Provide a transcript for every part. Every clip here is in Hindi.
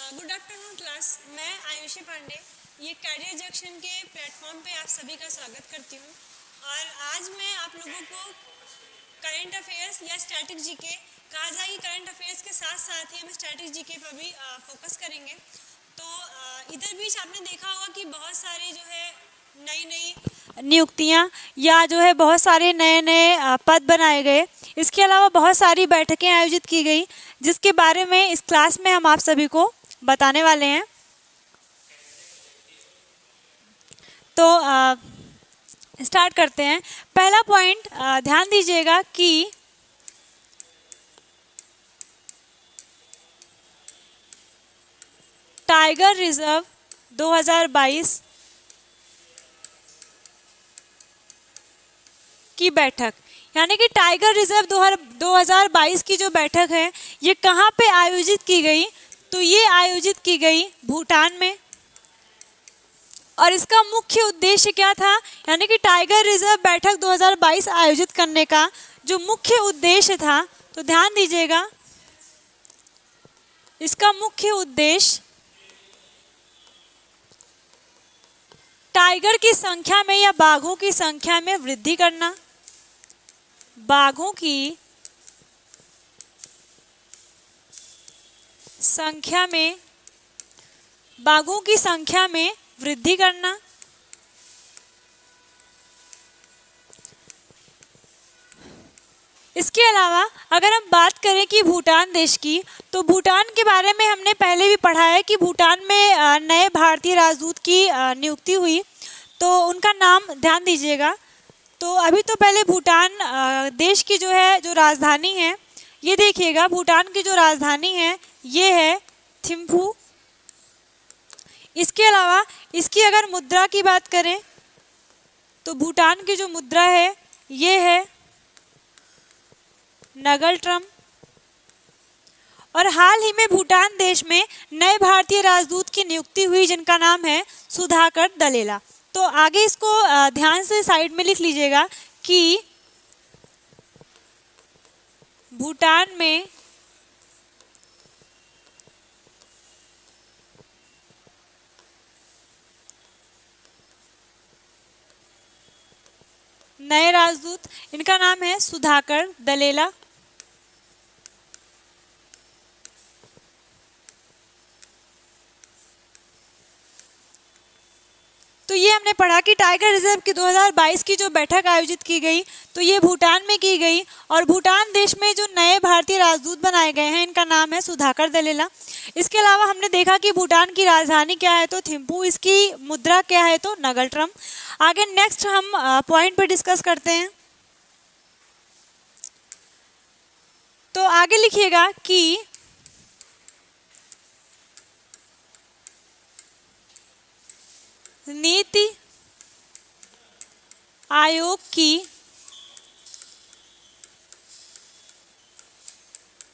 Good afternoon class. मैं आयुषी पांडे ये कैरियर जंक्शन के प्लेटफॉर्म पे आप सभी का स्वागत करती हूँ। और आज मैं आप लोगों को करंट अफेयर्स या स्टैटिक जीके कहा जाए, करंट अफेयर्स के साथ साथ ही हम स्टैटिक जीके पर भी फोकस करेंगे। तो इधर बीच आपने देखा होगा कि बहुत सारे जो है नई नई नियुक्तियां या जो है बहुत सारे नए नए पद बनाए गए। इसके अलावा बहुत सारी बैठकें आयोजित की गई, जिसके बारे में इस क्लास में हम आप सभी को बताने वाले हैं। तो स्टार्ट करते हैं। पहला पॉइंट ध्यान दीजिएगा कि टाइगर रिजर्व 2022 की बैठक, यानी कि टाइगर रिजर्व 2022 की जो बैठक है ये कहाँ पे आयोजित की गई? तो ये आयोजित की गई भूटान में। और इसका मुख्य उद्देश्य क्या था? यानी कि टाइगर रिजर्व बैठक 2022 आयोजित करने का जो मुख्य उद्देश्य था, तो ध्यान दीजिएगा, इसका मुख्य उद्देश्य टाइगर की संख्या में या बाघों की संख्या में वृद्धि करना, बाघों की संख्या में वृद्धि करना। इसके अलावा अगर हम बात करें कि भूटान देश की, तो भूटान के बारे में हमने पहले भी पढ़ा है कि भूटान में नए भारतीय राजदूत की नियुक्ति हुई। तो उनका नाम ध्यान दीजिएगा। तो अभी तो पहले भूटान देश की जो है जो राजधानी है, ये देखिएगा, भूटान की जो राजधानी है ये है थिम्फू। इसके अलावा इसकी अगर मुद्रा की बात करें तो भूटान की जो मुद्रा है ये है नगल ट्रम। और हाल ही में भूटान देश में नए भारतीय राजदूत की नियुक्ति हुई, जिनका नाम है सुधाकर दलेला। तो आगे इसको ध्यान से साइड में लिख लीजिएगा कि भूटान में नए राजदूत, इनका नाम है सुधाकर दलेला। तो ये हमने पढ़ा कि टाइगर रिजर्व की 2022 की जो बैठक आयोजित की गई, तो ये भूटान में की गई। और भूटान देश में जो नए भारतीय राजदूत बनाए गए हैं, इनका नाम है सुधाकर दलेला। इसके अलावा हमने देखा कि भूटान की राजधानी क्या है? तो थिम्पू। इसकी मुद्रा क्या है? तो नगल ट्रम। आगे नेक्स्ट हम पॉइंट पे डिस्कस करते हैं। तो आगे लिखिएगा कि नीति आयोग की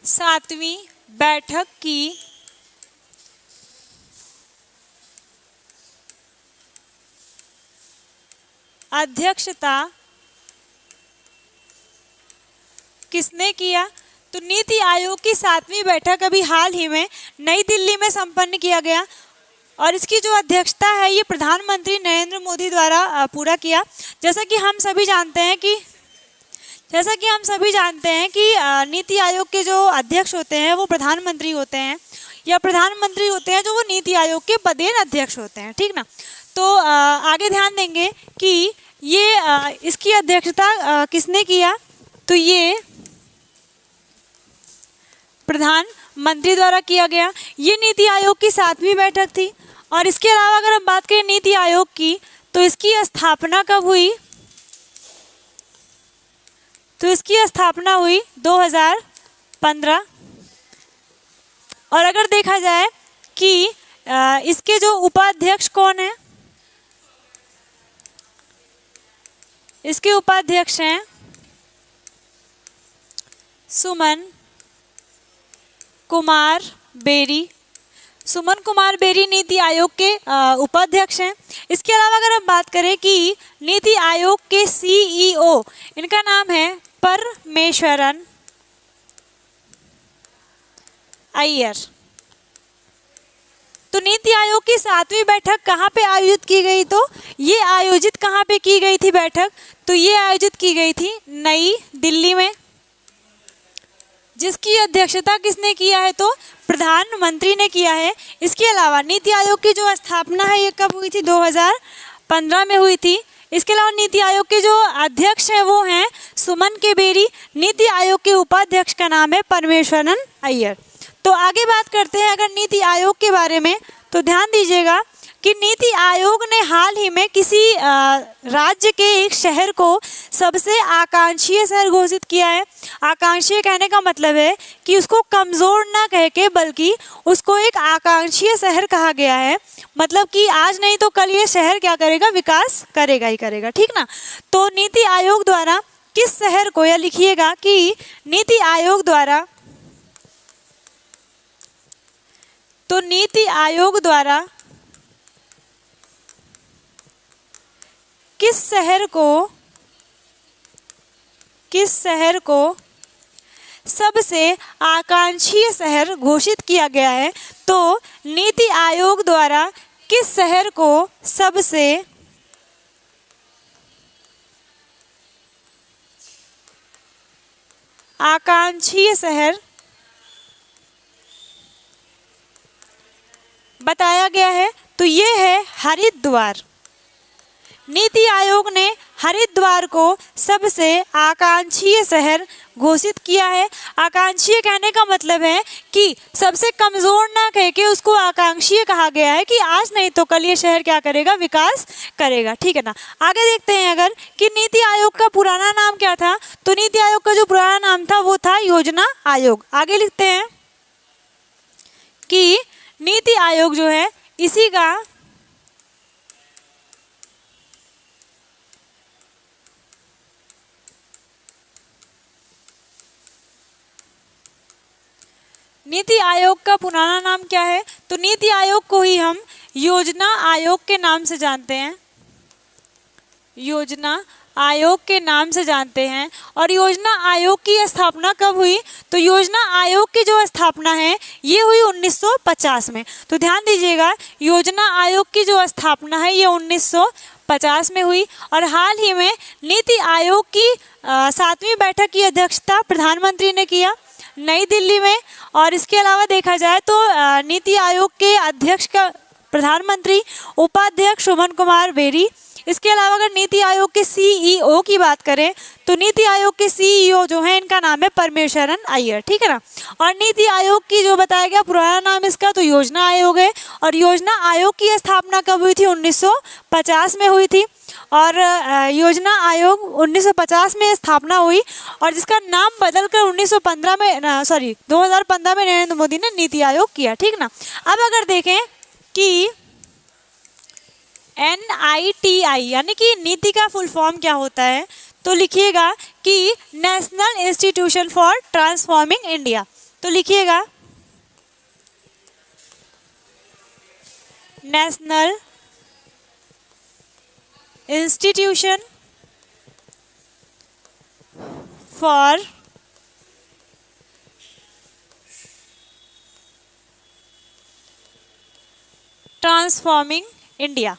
7वीं बैठक की अध्यक्षता किसने किया? तो नीति आयोग की 7वीं बैठक अभी हाल ही में नई दिल्ली में संपन्न किया गया। और इसकी जो अध्यक्षता है ये प्रधानमंत्री नरेंद्र मोदी द्वारा पूरा किया। जैसा कि हम सभी जानते हैं कि नीति आयोग के जो अध्यक्ष होते हैं वो प्रधानमंत्री होते हैं, या प्रधानमंत्री होते हैं जो वो नीति आयोग के पदेन अध्यक्ष होते हैं, ठीक ना। तो आगे ध्यान देंगे कि ये इसकी अध्यक्षता किसने किया? तो ये प्रधानमंत्री द्वारा किया गया। ये नीति आयोग की 7वीं बैठक थी। और इसके अलावा अगर हम बात करें नीति आयोग की, तो इसकी स्थापना कब हुई? तो इसकी स्थापना हुई 2015। और अगर देखा जाए कि इसके जो उपाध्यक्ष कौन है, इसके उपाध्यक्ष हैं सुमन कुमार बेरी। सुमन कुमार बेरी नीति आयोग के उपाध्यक्ष हैं। इसके अलावा अगर हम बात करें कि नीति आयोग के सीईओ, इनका नाम है परमेश्वरन अय्यर। तो नीति आयोग की 7वीं बैठक कहाँ पे आयोजित की गई? तो ये आयोजित कहाँ पे की गई थी बैठक? तो ये आयोजित की गई थी नई दिल्ली में, जिसकी अध्यक्षता किसने किया है? तो प्रधानमंत्री ने किया है। इसके अलावा नीति आयोग की जो स्थापना है ये कब हुई थी? 2015 में हुई थी। इसके अलावा नीति आयोग के जो अध्यक्ष हैं वो हैं सुमन के बेरी। नीति आयोग के उपाध्यक्ष का नाम है परमेश्वरन अय्यर। तो आगे बात करते हैं अगर नीति आयोग के बारे में, तो ध्यान दीजिएगा कि नीति आयोग ने हाल ही में किसी राज्य के एक शहर को सबसे आकांक्षीय शहर घोषित किया है। आकांक्षीय कहने का मतलब है कि उसको कमज़ोर ना कह के बल्कि उसको एक आकांक्षीय शहर कहा गया है। मतलब कि आज नहीं तो कल ये शहर क्या करेगा? विकास करेगा ही करेगा, ठीक ना। तो नीति आयोग द्वारा किस शहर को, या लिखिएगा कि नीति आयोग द्वारा, तो नीति आयोग द्वारा किस शहर को सबसे आकांक्षीय शहर घोषित किया गया है? तो नीति आयोग द्वारा किस शहर को सबसे आकांक्षीय शहर बताया गया है? तो ये है हरिद्वार। नीति आयोग ने हरिद्वार को सबसे आकांक्षीय शहर घोषित किया है। आकांक्षीय कहने का मतलब है कि सबसे कमज़ोर ना कह के उसको आकांक्षीय कहा गया है कि आज नहीं तो कल ये शहर क्या करेगा? विकास करेगा, ठीक है ना। आगे देखते हैं अगर कि नीति आयोग का पुराना नाम क्या था? तो नीति आयोग का जो पुराना नाम था वो था योजना आयोग। आगे लिखते हैं कि नीति आयोग जो है इसी का नीति आयोग का पुराना नाम क्या है? तो नीति आयोग को ही हम योजना आयोग के नाम से जानते हैं, योजना आयोग के नाम से जानते हैं। और योजना आयोग की स्थापना कब हुई? तो योजना आयोग की जो स्थापना है ये हुई 1950 में। तो ध्यान दीजिएगा योजना आयोग की जो स्थापना है ये 1950 में हुई। और हाल ही में नीति आयोग की 7वीं बैठक की अध्यक्षता प्रधानमंत्री ने किया नई दिल्ली में। और इसके अलावा देखा जाए तो नीति आयोग के अध्यक्ष का प्रधानमंत्री, उपाध्यक्ष सुमन कुमार बेरी। इसके अलावा अगर नीति आयोग के सीईओ की बात करें तो नीति आयोग के सीईओ जो है इनका नाम है परमेश्वरन अय्यर, ठीक है ना। और नीति आयोग की जो बताया गया पुराना नाम इसका तो योजना आयोग है। और योजना आयोग की स्थापना कब हुई थी? 1950 में हुई थी। और योजना आयोग 1950 में स्थापना हुई और जिसका नाम बदलकर 2015 में नरेंद्र मोदी ने नीति आयोग किया, ठीक ना। अब अगर देखें कि NITI यानी कि नीति का फुल फॉर्म क्या होता है, तो लिखिएगा कि national institution for transforming India. तो लिखिएगा national institution for transforming India.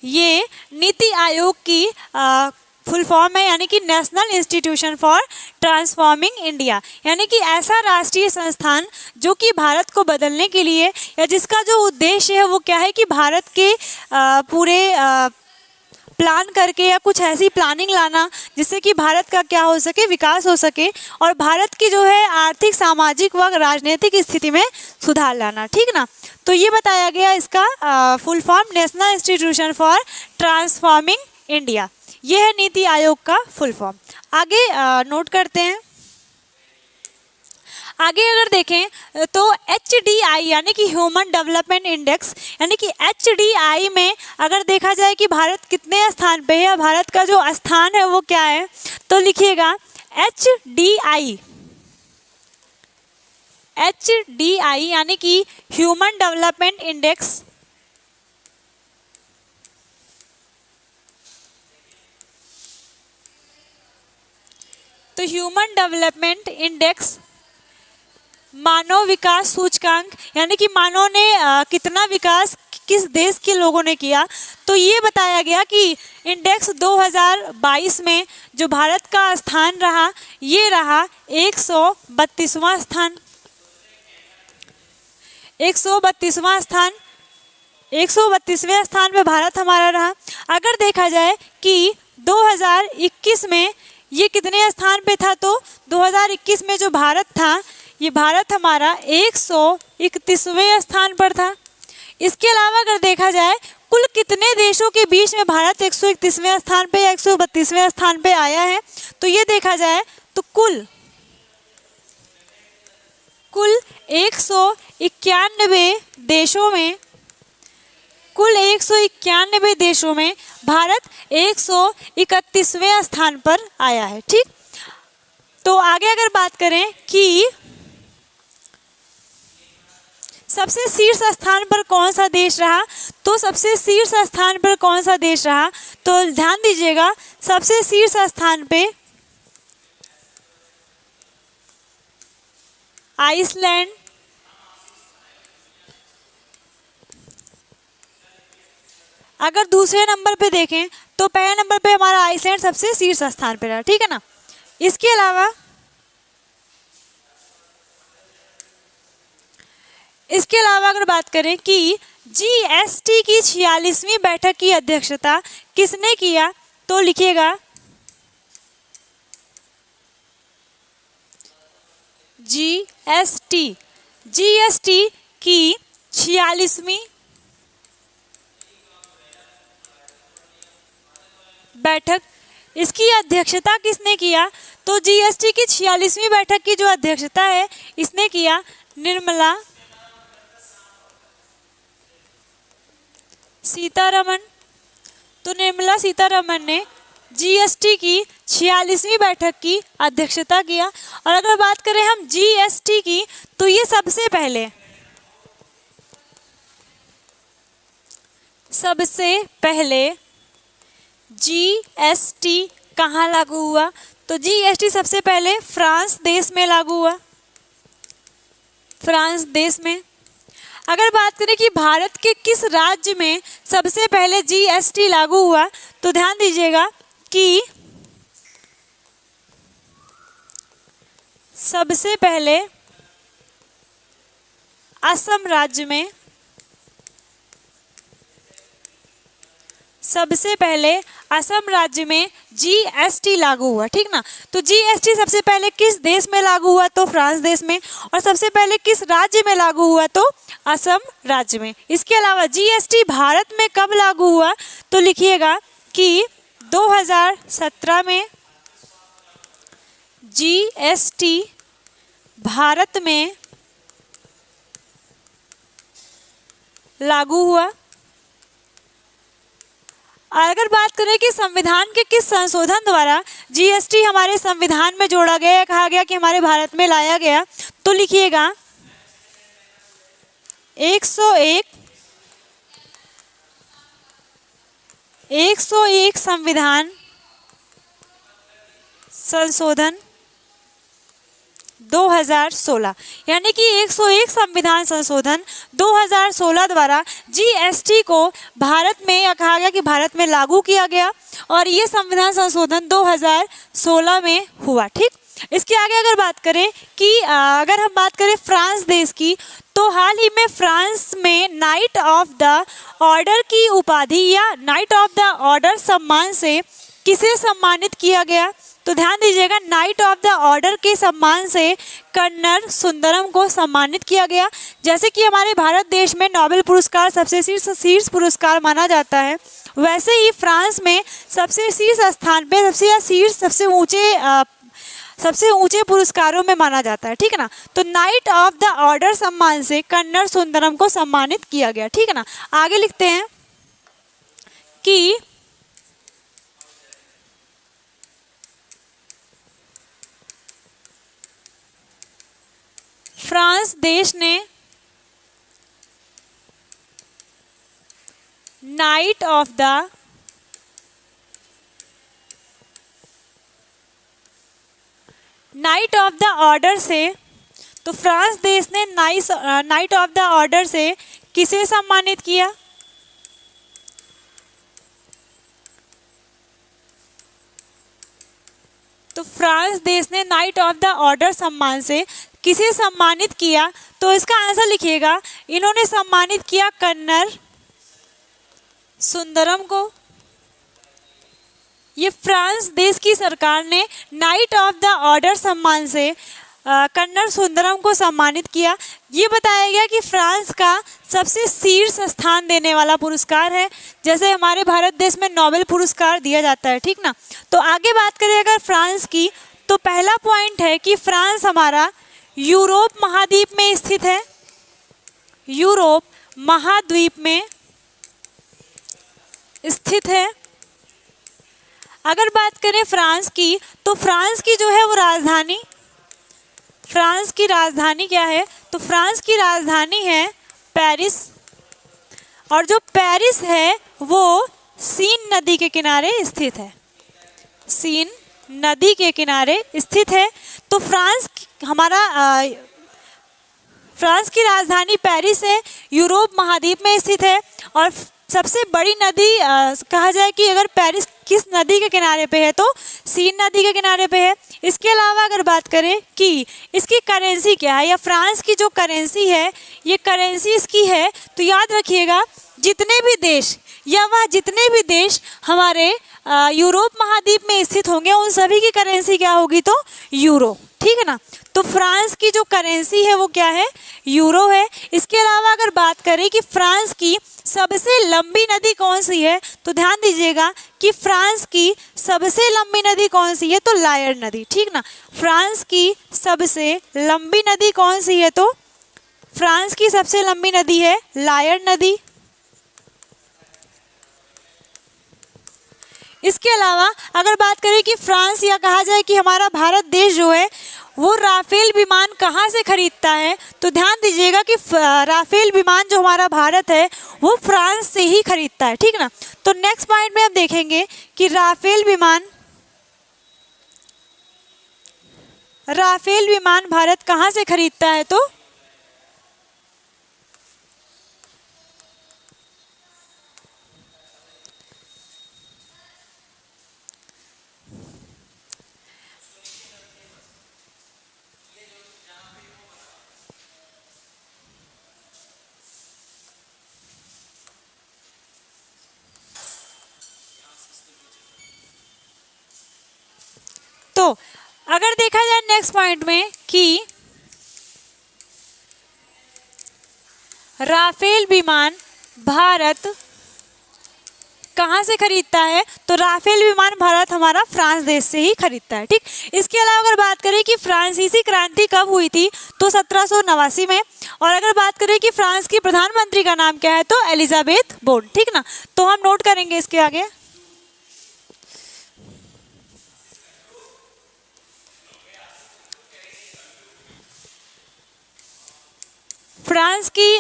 ये नीति आयोग की फुल फॉर्म है, यानी कि national institution for transforming India, यानी कि ऐसा राष्ट्रीय संस्थान जो कि भारत को बदलने के लिए या जिसका जो उद्देश्य है वो क्या है कि भारत के पूरे प्लान करके या कुछ ऐसी प्लानिंग लाना जिससे कि भारत का क्या हो सके? विकास हो सके और भारत की जो है आर्थिक, सामाजिक व राजनीतिक स्थिति में सुधार लाना, ठीक ना। तो ये बताया गया इसका full form national institution for transforming India. ये है नीति आयोग का फुल फॉर्म। आगे नोट करते हैं। आगे अगर देखें तो HDI यानी कि ह्यूमन डेवलपमेंट इंडेक्स, यानी कि HDI में अगर देखा जाए कि भारत कितने स्थान पे है या भारत का जो स्थान है वो क्या है, तो लिखिएगा HDI यानी कि ह्यूमन डेवलपमेंट इंडेक्स तो ह्यूमन डेवलपमेंट इंडेक्स मानव विकास सूचकांक, यानी कि मानव ने कितना विकास किस देश के लोगों ने किया, तो ये बताया गया कि इंडेक्स 2022 में जो भारत का स्थान रहा ये रहा 132वां स्थान। 132वां स्थान, 132वें स्थान पे भारत हमारा रहा। अगर देखा जाए कि 2021 में ये कितने स्थान पे था, तो 2021 में जो भारत था ये भारत हमारा 131वें स्थान पर था। इसके अलावा अगर देखा जाए कुल कितने देशों के बीच में भारत 131वें स्थान पे या 132वें स्थान पे आया है, तो ये देखा जाए तो कुल 191 देशों में, कुल 191 देशों में भारत 131वें स्थान पर आया है। ठीक, तो आगे अगर बात करें कि सबसे शीर्ष स्थान पर कौन सा देश रहा, तो सबसे शीर्ष स्थान पर कौन सा देश रहा, तो ध्यान दीजिएगा सबसे शीर्ष स्थान पे आइसलैंड, अगर दूसरे नंबर पे देखें तो पहले नंबर पे हमारा आइसलैंड सबसे शीर्ष स्थान पे रहा। ठीक है ना। इसके अलावा अगर बात करें कि जीएसटी की 46वीं बैठक की अध्यक्षता किसने किया, तो लिखिएगा जीएसटी की 46वीं बैठक, इसकी अध्यक्षता किसने किया, तो जीएसटी की 46वीं बैठक की जो अध्यक्षता है इसने किया निर्मला सीतारमण। तो निर्मला सीतारमण ने जीएसटी की 46वीं बैठक की अध्यक्षता किया। और अगर बात करें हम जीएसटी की, तो ये सबसे पहले जीएसटी कहाँ लागू हुआ, तो जीएसटी सबसे पहले फ्रांस देश में लागू हुआ, फ्रांस देश में। अगर बात करें कि भारत के किस राज्य में सबसे पहले जीएसटी लागू हुआ, तो ध्यान दीजिएगा कि सबसे पहले असम राज्य में, सबसे पहले असम राज्य में जीएसटी लागू हुआ। ठीक ना। तो जीएसटी सबसे पहले किस देश में लागू हुआ, तो फ्रांस देश में। और सबसे पहले किस राज्य में लागू हुआ, तो असम राज्य में। इसके अलावा जीएसटी भारत में कब लागू हुआ, तो लिखिएगा कि 2017 में जीएसटी भारत में लागू हुआ। और अगर बात करें कि संविधान के किस संशोधन द्वारा जीएसटी हमारे संविधान में जोड़ा गया, कहा गया कि हमारे भारत में लाया गया, तो लिखिएगा 101 संविधान संशोधन 2016, यानी कि 101 संविधान संशोधन 2016 द्वारा जीएसटी को भारत में कहा गया कि भारत में लागू किया गया। और ये संविधान संशोधन 2016 में हुआ। ठीक, इसके आगे अगर बात करें कि अगर हम बात करें फ्रांस देश की, तो हाल ही में फ्रांस में नाइट ऑफ द ऑर्डर की उपाधि या नाइट ऑफ द ऑर्डर सम्मान से किसे सम्मानित किया गया, तो ध्यान दीजिएगा नाइट ऑफ द ऑर्डर के सम्मान से कर्नल सुंदरम को सम्मानित किया गया। जैसे कि हमारे भारत देश में नोबेल पुरस्कार सबसे शीर्ष पुरस्कार माना जाता है, वैसे ही फ्रांस में सबसे शीर्ष स्थान पे सबसे ऊंचे पुरस्कारों में माना जाता है। ठीक है ना। तो नाइट ऑफ द ऑर्डर सम्मान से कर्नल सुंदरम को सम्मानित किया गया। ठीक है ना। आगे लिखते हैं कि फ्रांस देश ने नाइट ऑफ द ऑर्डर से, तो फ्रांस देश ने नाइट ऑफ द ऑर्डर से किसे सम्मानित किया? तो फ्रांस देश ने नाइट ऑफ द ऑर्डर सम्मान से किसे सम्मानित किया? तो इसका आंसर लिखिएगा, इन्होंने सम्मानित किया कर्नल सुंदरम को। ये फ्रांस देश की सरकार ने नाइट ऑफ द ऑर्डर सम्मान से कर्नल सुंदरम को सम्मानित किया। ये बताया गया कि फ्रांस का सबसे शीर्ष स्थान देने वाला पुरस्कार है, जैसे हमारे भारत देश में नोबेल पुरस्कार दिया जाता है, ठीक ना। तो आगे बात करें अगर फ्रांस की, तो पहला पॉइंट है कि फ्रांस हमारा यूरोप महाद्वीप में स्थित है, यूरोप महाद्वीप में स्थित है। अगर बात करें फ्रांस की, तो फ्रांस की जो है वो राजधानी, फ्रांस की राजधानी क्या है? तो फ्रांस की राजधानी है पेरिस, और जो पेरिस है वो सीन नदी के किनारे स्थित है, सीन नदी के किनारे स्थित है। तो फ्रांस की राजधानी पेरिस है, यूरोप महाद्वीप में स्थित है, और सबसे बड़ी नदी कहा जाए कि अगर पेरिस किस नदी के किनारे पे है, तो सीन नदी के किनारे पे है। इसके अलावा अगर बात करें कि इसकी करेंसी क्या है, या फ्रांस की जो करेंसी है, ये करेंसी इसकी है, तो याद रखिएगा जितने भी देश या वह जितने भी देश हमारे यूरोप महाद्वीप में स्थित होंगे, उन सभी की करेंसी क्या होगी? तो यूरो, ठीक है ना। तो फ्रांस की जो करेंसी है वो क्या है? यूरो है। इसके अलावा अगर बात करें कि फ्रांस की सबसे लंबी नदी कौन सी है, तो ध्यान दीजिएगा कि फ्रांस की सबसे लंबी नदी कौन सी है? तो लायर नदी, ठीक ना। फ्रांस की सबसे लंबी नदी कौन सी है? तो फ्रांस की सबसे लंबी नदी है लायर नदी। इसके अलावा अगर बात करें कि फ्रांस, या कहा जाए कि हमारा भारत देश जो है वो राफेल विमान कहाँ से खरीदता है, तो ध्यान दीजिएगा कि राफेल विमान जो हमारा भारत है वो फ्रांस से ही खरीदता है, ठीक ना। तो नेक्स्ट पॉइंट में हम देखेंगे कि राफेल विमान भारत कहाँ से खरीदता है। तो अगर देखा जाए नेक्स्ट पॉइंट में कि राफेल विमान भारत कहाँ से खरीदता है, तो राफेल विमान भारत हमारा फ्रांस देश से ही खरीदता है, ठीक। इसके अलावा अगर बात करें कि फ्रांसीसी क्रांति कब हुई थी, तो 1789 में। और अगर बात करें कि फ्रांस की प्रधानमंत्री का नाम क्या है, तो एलिजाबेथ बोन, ठीक ना। तो हम नोट करेंगे इसके आगे। फ्रांस की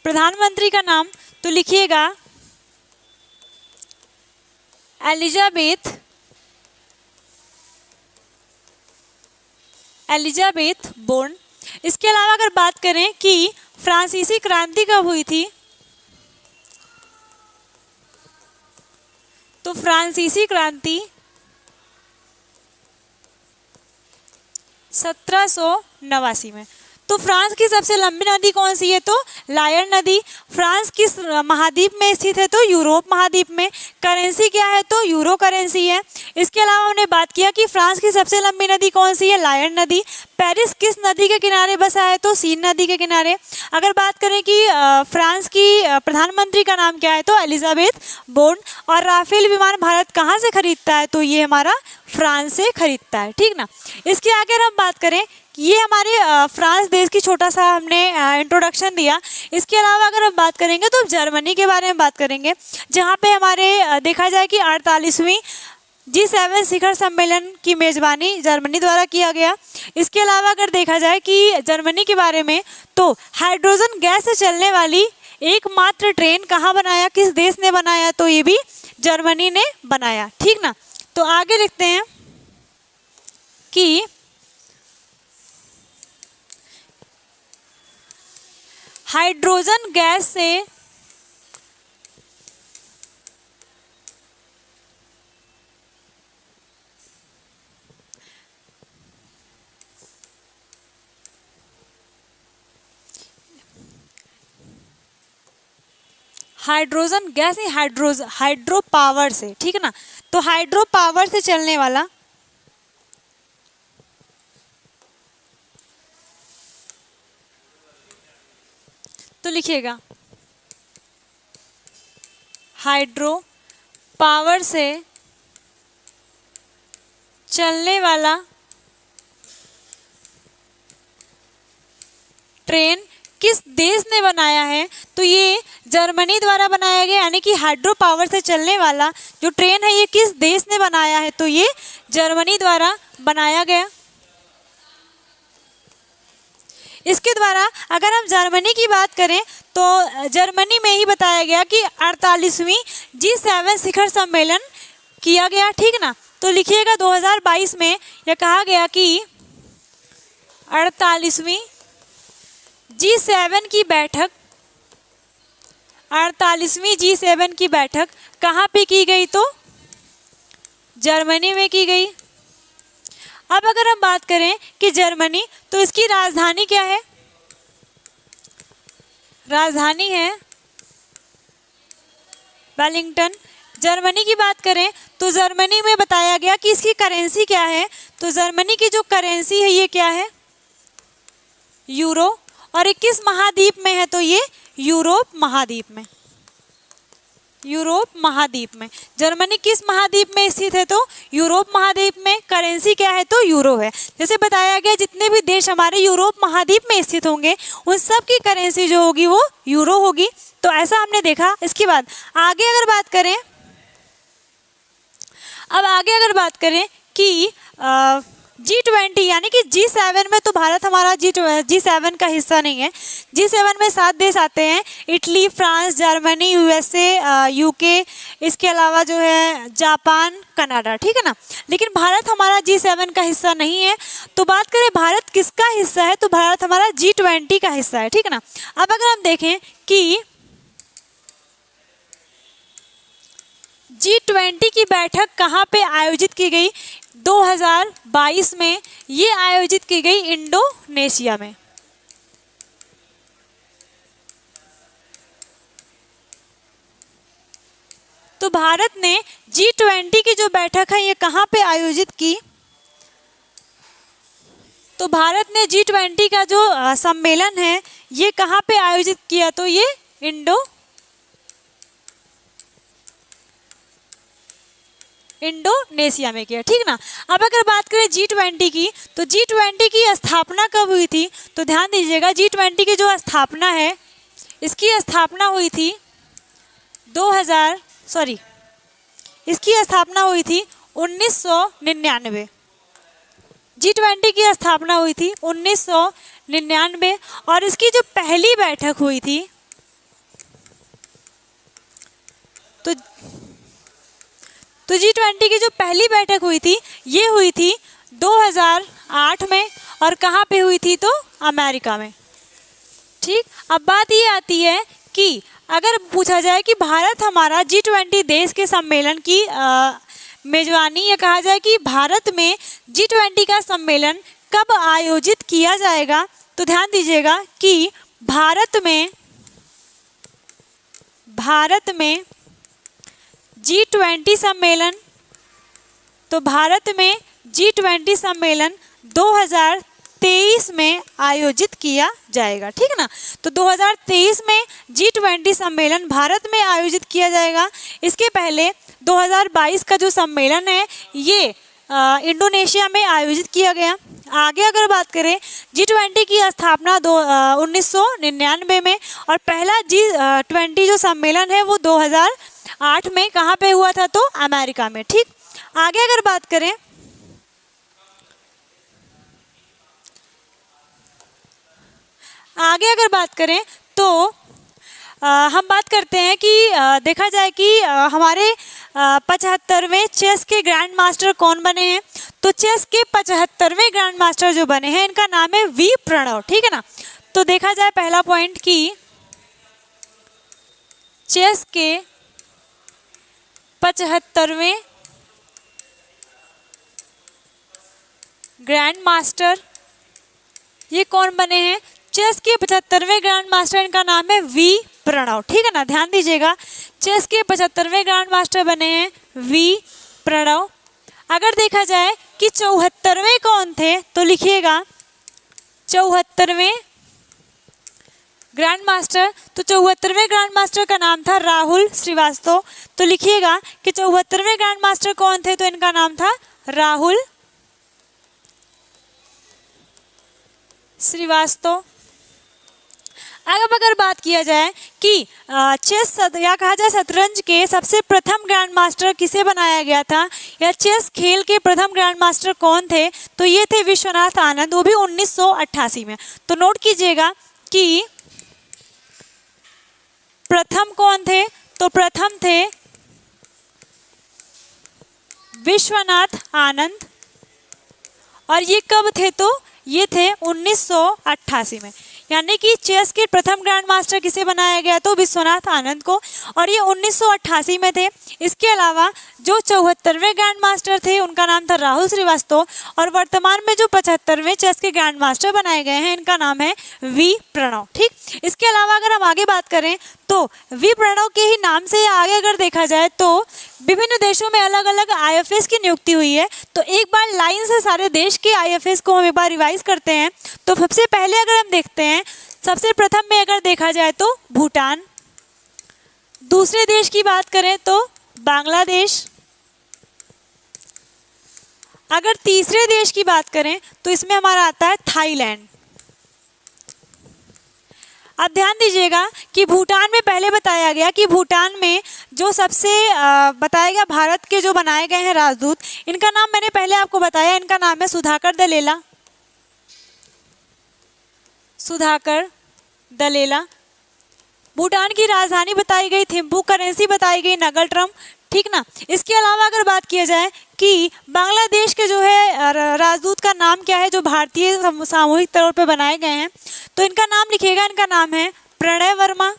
प्रधानमंत्री का नाम तो लिखिएगा एलिजाबेथ बोन। इसके अलावा अगर बात करें कि फ्रांसीसी क्रांति कब हुई थी, तो फ्रांसीसी क्रांति 1789 में। तो फ्रांस की सबसे लंबी नदी कौन सी है, तो लायर नदी। फ्रांस किस महाद्वीप में स्थित है, तो यूरोप महाद्वीप में। करेंसी क्या है, तो यूरो करेंसी है। इसके अलावा हमने बात किया कि फ्रांस की सबसे लंबी नदी कौन सी है, लायर नदी। पेरिस किस नदी के किनारे बसा है, तो सीन नदी के किनारे। अगर बात करें कि फ्रांस की प्रधानमंत्री का नाम क्या है, तो एलिजाबेथ बोन। और राफेल विमान भारत कहाँ से खरीदता है, तो ये हमारा फ्रांस से खरीदता है, ठीक ना। इसके आगे हम बात करें, ये हमारे फ्रांस देश की छोटा सा हमने इंट्रोडक्शन दिया। इसके अलावा अगर हम बात करेंगे तो जर्मनी के बारे में बात करेंगे, जहाँ पे हमारे देखा जाए कि 48वीं G7 शिखर सम्मेलन की मेज़बानी जर्मनी द्वारा किया गया। इसके अलावा अगर देखा जाए कि जर्मनी के बारे में, तो हाइड्रोजन गैस से चलने वाली एकमात्र ट्रेन कहाँ बनाया, किस देश ने बनाया, तो ये भी जर्मनी ने बनाया, ठीक ना। तो आगे लिखते हैं कि हाइड्रोजन गैस से हाइड्रोजन गैस नहीं, हाइड्रो पावर से, ठीक है ना। तो हाइड्रो पावर से चलने वाला तो लिखिएगा हाइड्रो पावर से चलने वाला ट्रेन किस देश ने बनाया है, तो ये जर्मनी द्वारा बनाया गया, यानी कि हाइड्रो पावर से चलने वाला जो ट्रेन है ये किस देश ने बनाया है, तो ये जर्मनी द्वारा बनाया गया। इसके द्वारा अगर हम जर्मनी की बात करें तो जर्मनी में ही बताया गया कि 48वीं G7 शिखर सम्मेलन किया गया, ठीक ना। तो लिखिएगा 2022 में यह कहा गया कि 48वीं G7 की बैठक 48वीं G7 की बैठक कहाँ पे की गई, तो जर्मनी में की गई। अब अगर हम बात करें कि जर्मनी, तो इसकी राजधानी क्या है, राजधानी है वेलिंगटन। जर्मनी की बात करें तो जर्मनी में बताया गया कि इसकी करेंसी क्या है, तो जर्मनी की जो करेंसी है ये क्या है, यूरो। और ये किस महाद्वीप में है, तो ये यूरोप महाद्वीप में, यूरोप महाद्वीप में। जर्मनी किस महाद्वीप में स्थित है, तो यूरोप महाद्वीप में। करेंसी क्या है, तो यूरो है। जैसे बताया गया जितने भी देश हमारे यूरोप महाद्वीप में स्थित होंगे उन सब की करेंसी जो होगी वो यूरो होगी। तो ऐसा हमने देखा। इसके बाद आगे अगर बात करें, अब आगे अगर बात करें कि G20 यानी कि G7 में, तो भारत हमारा G7 का हिस्सा नहीं है। G7 में 7 देश आते हैं, Italy, France, Germany, USA, UK, इसके अलावा जो है जापान, कनाडा, ठीक है ना। लेकिन भारत हमारा G7 का हिस्सा नहीं है। तो बात करें भारत किसका हिस्सा है, तो भारत हमारा G20 का हिस्सा है, ठीक है ना। अब अगर हम देखें कि G20 की बैठक कहाँ पे आयोजित की गई, 2022 में ये आयोजित की गई इंडोनेशिया में। तो भारत ने G20 की जो बैठक है ये कहाँ पे आयोजित की, तो भारत ने G20 का जो सम्मेलन है ये कहाँ पे आयोजित किया, तो ये इंडोनेशिया में किया, ठीक ना। अब अगर बात करें G20 की, तो G20 की स्थापना कब हुई थी, तो ध्यान दीजिएगा G20 की जो स्थापना है इसकी स्थापना हुई थी इसकी स्थापना हुई थी 1999। G20 की स्थापना हुई थी 1999 और इसकी जो पहली बैठक हुई थी तो G20 की जो पहली बैठक हुई थी ये हुई थी 2008 में और कहाँ पे हुई थी, तो अमेरिका में, ठीक। अब बात ये आती है कि अगर पूछा जाए कि भारत हमारा G20 देश के सम्मेलन की मेजबानी, या कहा जाए कि भारत में G20 का सम्मेलन कब आयोजित किया जाएगा, तो ध्यान दीजिएगा कि भारत में G20 सम्मेलन, तो भारत में G20 सम्मेलन 2023 में आयोजित किया जाएगा, ठीक है ना। तो 2023 में G20 सम्मेलन भारत में आयोजित किया जाएगा। इसके पहले 2022 का जो सम्मेलन है ये इंडोनेशिया में आयोजित किया गया। आगे अगर बात करें G20 की स्थापना 1999 में और पहला G20 जो सम्मेलन है वो 2008 में कहाँ पे हुआ था, तो अमेरिका में, ठीक। आगे अगर बात करें तो हम बात करते हैं कि देखा जाए कि हमारे 75वें चेस के ग्रैंड मास्टर कौन बने हैं, तो चेस के 75वें ग्रैंड मास्टर जो बने हैं इनका नाम है वी प्रणव, ठीक है ना। तो देखा जाए पहला पॉइंट कि चेस के 75वें ग्रैंड मास्टर ये कौन बने हैं? चेस के 75वें ग्रैंड मास्टर, इनका नाम है वी प्रणव। ठीक है ना, ध्यान दीजिएगा, चेस के 75वें ग्रैंड मास्टर बने हैं वी प्रणव। अगर देखा जाए कि 74वें कौन थे तो लिखिएगा 74वें ग्रैंड मास्टर। तो 74वें ग्रैंड मास्टर का नाम था राहुल श्रीवास्तव। तो लिखिएगा कि 74वें ग्रैंड मास्टर कौन थे, तो इनका नाम था राहुल श्रीवास्तव। अब अगर बात किया जाए कि चेस या कहा जाए शतरंज के सबसे प्रथम ग्रैंड मास्टर किसे बनाया गया था, या चेस खेल के प्रथम ग्रैंड मास्टर कौन थे, तो ये थे विश्वनाथ आनंद, वो भी 1988 में। तो नोट कीजिएगा कि प्रथम कौन थे, तो प्रथम थे विश्वनाथ आनंद, और ये कब थे, तो ये थे 1988 में। यानी कि चेस के प्रथम ग्रैंड मास्टर किसे बनाया गया, तो विश्वनाथ आनंद को, और ये 1988 में थे। इसके अलावा जो 74वें ग्रैंड मास्टर थे उनका नाम था राहुल श्रीवास्तव, और वर्तमान में जो 75वें चेस के ग्रैंड मास्टर बनाए गए हैं इनका नाम है वी प्रणव। ठीक, इसके अलावा अगर हम आगे बात करें तो वी प्रणव के ही नाम से आगे अगर देखा जाए तो विभिन्न देशों में अलग अलग आईएफएस की नियुक्ति हुई है। तो एक बार लाइन से सारे देश के आईएफएस को हम एक बार रिवाइज करते हैं। तो सबसे पहले अगर हम देखते हैं, सबसे प्रथम में अगर देखा जाए तो भूटान, दूसरे देश की बात करें तो बांग्लादेश, अगर तीसरे देश की बात करें तो इसमें हमारा आता है थाईलैंड। अब ध्यान दीजिएगा कि भूटान में पहले बताया गया कि भूटान में जो सबसे बताया गया भारत के जो बनाए गए हैं राजदूत, इनका नाम मैंने पहले आपको बताया, इनका नाम है सुधाकर दलेला। सुधाकर दलेला। भूटान की राजधानी बताई गई थिम्पू, करेंसी बताई गई नगलट्रम। ठीक ना, इसके अलावा अगर बात किया जाए कि बांग्लादेश के जो है राजदूत का नाम क्या है जो भारतीय सामूहिक तौर पे बनाए गए हैं, तो इनका नाम लिखिएगा, इनका नाम है प्रणय वर्मा।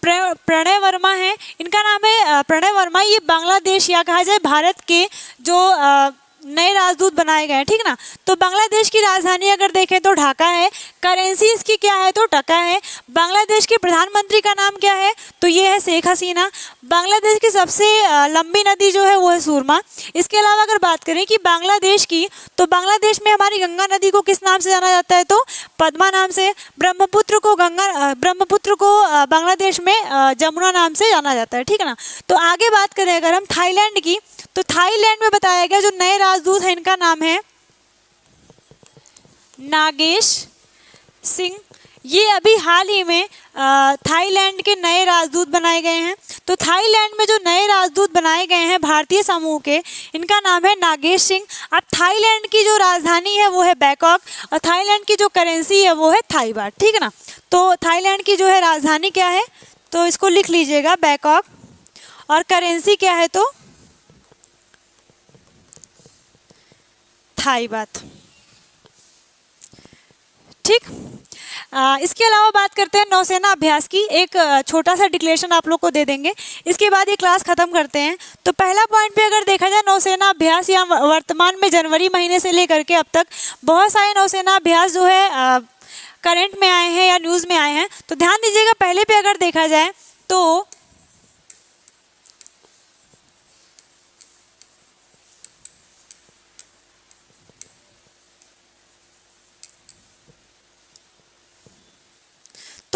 प्रणय वर्मा है, इनका नाम है प्रणय वर्मा। ये बांग्लादेश या कहा जाए भारत के जो नए राजदूत बनाए गए हैं। ठीक ना, तो बांग्लादेश की राजधानी अगर देखें तो ढाका है, करेंसी इसकी क्या है तो टका है। बांग्लादेश के प्रधानमंत्री का नाम क्या है, तो ये है शेख हसीना। बांग्लादेश की सबसे लंबी नदी जो है वो है सुरमा। इसके अलावा अगर बात करें कि बांग्लादेश की, तो बांग्लादेश में हमारी गंगा नदी को किस नाम से जाना जाता है, तो पद्मा नाम से। ब्रह्मपुत्र को बांग्लादेश में जमुना नाम से जाना जाता है। ठीक है ना, तो आगे बात करें अगर हम थाईलैंड की, तो थाईलैंड में बताया गया जो नए राजदूत हैं इनका नाम है नागेश सिंह। ये अभी हाल ही में थाईलैंड के नए राजदूत बनाए गए हैं। तो थाईलैंड में जो नए राजदूत बनाए गए हैं भारतीय समूह के, इनका नाम है नागेश सिंह। अब थाईलैंड की जो राजधानी है वो है बैंकॉक, और थाईलैंड की जो करेंसी है वो है थाई बाट। ठीक है ना, तो थाईलैंड की जो है राजधानी क्या है, तो इसको लिख लीजिएगा बैंकॉक, और करेंसी क्या है तो थाई बात। ठीक, इसके अलावा बात करते हैं नौसेना अभ्यास की। एक छोटा सा डिक्लेरेशन आप लोग को दे देंगे, इसके बाद ये क्लास खत्म करते हैं। तो पहला पॉइंट पे अगर देखा जाए नौसेना अभ्यास, या वर्तमान में जनवरी महीने से लेकर के अब तक बहुत सारे नौसेना अभ्यास जो है करंट में आए हैं या न्यूज़ में आए हैं। तो ध्यान दीजिएगा, पहले पे अगर देखा जाए तो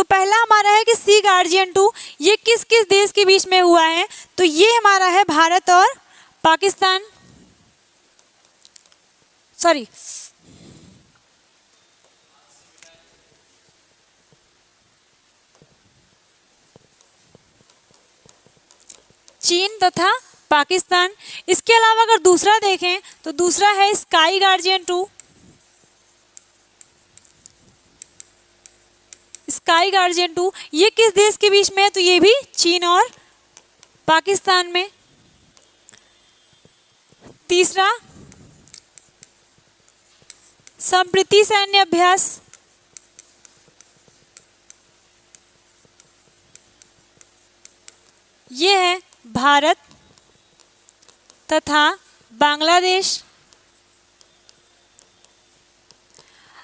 पहला हमारा है कि सी गार्जियन 2, ये किस किस देश के बीच में हुआ है, तो ये हमारा है भारत और पाकिस्तान, सॉरी चीन तथा पाकिस्तान। इसके अलावा अगर दूसरा देखें तो दूसरा है स्काई गार्जियन 2। स्काई गार्जियन 2 ये किस देश के बीच में है, तो ये भी चीन और पाकिस्तान में। तीसरा संप्रीति सैन्य अभ्यास, ये है भारत तथा बांग्लादेश।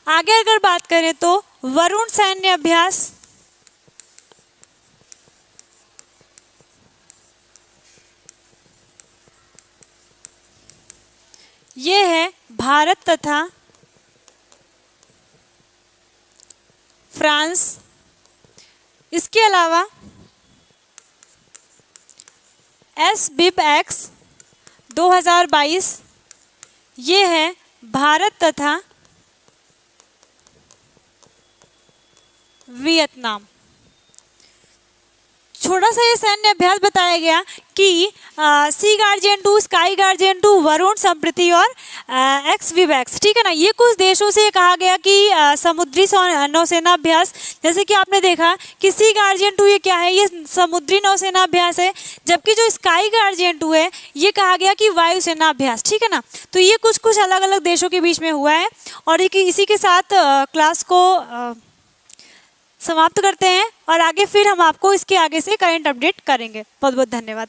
आगे अगर बात करें तो वरुण सैन्य अभ्यास, ये है भारत तथा फ्रांस। इसके अलावा SBIPX 2022, ये है भारत तथा वियतनाम। छोटा सा ये सैन्य अभ्यास बताया गया कि सी गार्जियन 2, स्काई गार्जियन 2, वरुण, संप्रति और XBIPX, ठीक है ना। ये कुछ देशों से कहा गया कि समुद्री नौसेना अभ्यास, जैसे कि आपने देखा कि सी गार्जियन 2 ये क्या है, ये समुद्री नौसेना अभ्यास है, जबकि जो स्काई गार्जियन 2 है ये कहा गया कि वायुसेना अभ्यास, ठीक है ना। तो ये कुछ अलग अलग देशों के बीच में हुआ है। और इसी के साथ क्लास को समाप्त करते हैं और आगे फिर हम आपको इसके आगे से करंट अपडेट करेंगे। बहुत बहुत धन्यवाद।